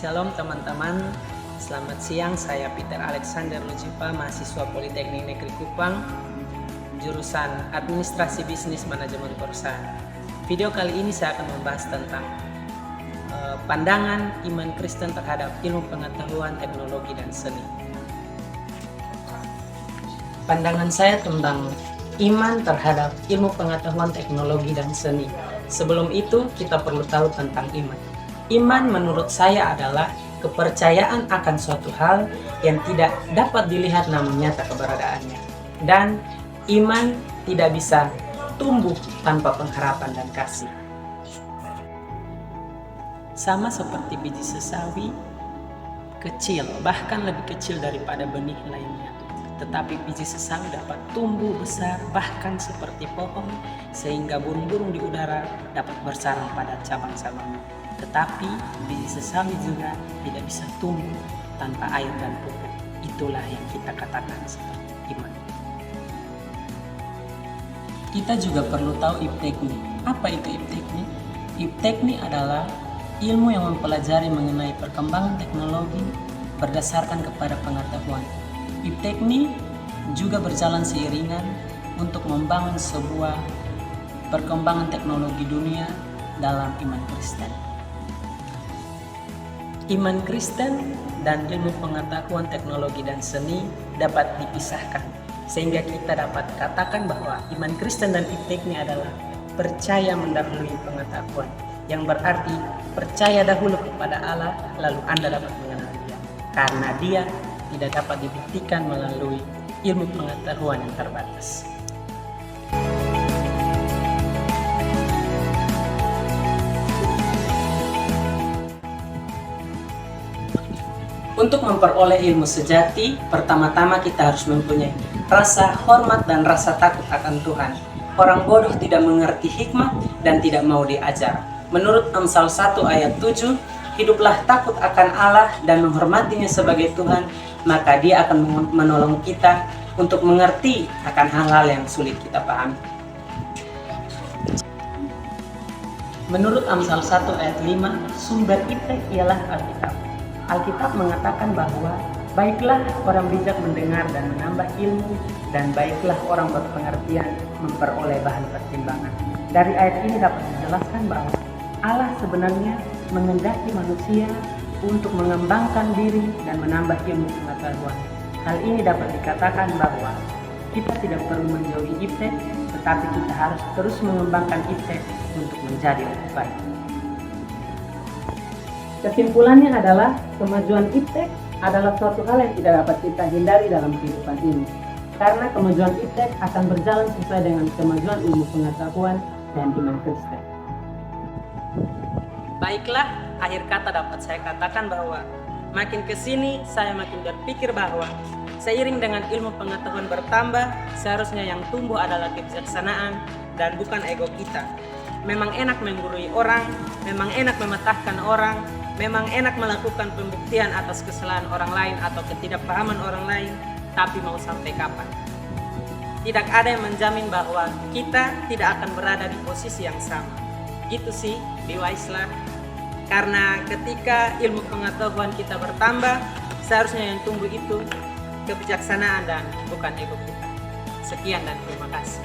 Shalom teman-teman, selamat siang. Saya Peter Alexander Lucipa, mahasiswa Politeknik Negeri Kupang, jurusan Administrasi Bisnis Manajemen Perusahaan. Video kali ini saya akan membahas tentang pandangan iman Kristen terhadap ilmu pengetahuan, teknologi, dan seni. Pandangan saya tentang iman terhadap ilmu pengetahuan, teknologi, dan seni. Sebelum itu, kita perlu tahu tentang iman. Iman menurut saya adalah kepercayaan akan suatu hal yang tidak dapat dilihat namun nyata keberadaannya. Dan iman tidak bisa tumbuh tanpa pengharapan dan kasih. Sama seperti biji sesawi, kecil, bahkan lebih kecil daripada benih lainnya. Tetapi biji sesawi dapat tumbuh besar bahkan seperti pohon, sehingga burung-burung di udara dapat bersarang pada cabang-cabangnya. Tetapi biji sesawi juga tidak bisa tumbuh tanpa air dan pupuk. Itulah yang kita katakan seperti iman. Kita juga perlu tahu iptekni. Apa itu iptekni? Iptekni adalah ilmu yang mempelajari mengenai perkembangan teknologi berdasarkan kepada pengetahuan. Iptekni juga berjalan seiringan untuk membangun sebuah perkembangan teknologi dunia dalam iman Kristen. Iman Kristen dan ilmu pengetahuan, teknologi, dan seni dapat dipisahkan, sehingga kita dapat katakan bahwa iman Kristen dan iptekni adalah percaya mendahului pengetahuan, yang berarti percaya dahulu kepada Allah, lalu Anda dapat mengenal Dia, karena Dia tidak dapat dibuktikan melalui ilmu pengetahuan yang terbatas. Untuk memperoleh ilmu sejati, pertama-tama kita harus mempunyai rasa hormat dan rasa takut akan Tuhan. Orang bodoh tidak mengerti hikmat dan tidak mau diajar. Menurut Amsal 1 ayat 7, hiduplah takut akan Allah dan menghormatinya sebagai Tuhan, maka Dia akan menolong kita untuk mengerti akan hal-hal yang sulit kita pahami. Menurut Amsal 1 ayat 5, sumber iptek ialah Alkitab. Alkitab mengatakan bahwa baiklah orang bijak mendengar dan menambah ilmu, dan baiklah orang berpengertian memperoleh bahan pertimbangan. Dari ayat ini dapat dijelaskan bahwa Allah sebenarnya menghendaki manusia untuk mengembangkan diri dan menambah ilmu pengetahuan. Hal ini dapat dikatakan bahwa kita tidak perlu menjauhi iptek, tetapi kita harus terus mengembangkan iptek untuk menjadi lebih baik. Kesimpulannya adalah kemajuan iptek adalah suatu hal yang tidak dapat kita hindari dalam kehidupan ini. Karena kemajuan iptek akan berjalan sesuai dengan kemajuan ilmu pengetahuan dan iman Kristen. Baiklah, akhir kata dapat saya katakan bahwa makin kesini saya makin berpikir bahwa seiring dengan ilmu pengetahuan bertambah, seharusnya yang tumbuh adalah kebijaksanaan dan bukan ego kita. Memang enak menggurui orang, memang enak mematahkan orang, memang enak melakukan pembuktian atas kesalahan orang lain atau ketidakpahaman orang lain, tapi mau sampai kapan? Tidak ada yang menjamin bahwa kita tidak akan berada di posisi yang sama. Gitu sih, be wise lah. Karena ketika ilmu pengetahuan kita bertambah, seharusnya yang tumbuh itu kebijaksanaan dan bukan ego kita. Sekian dan terima kasih.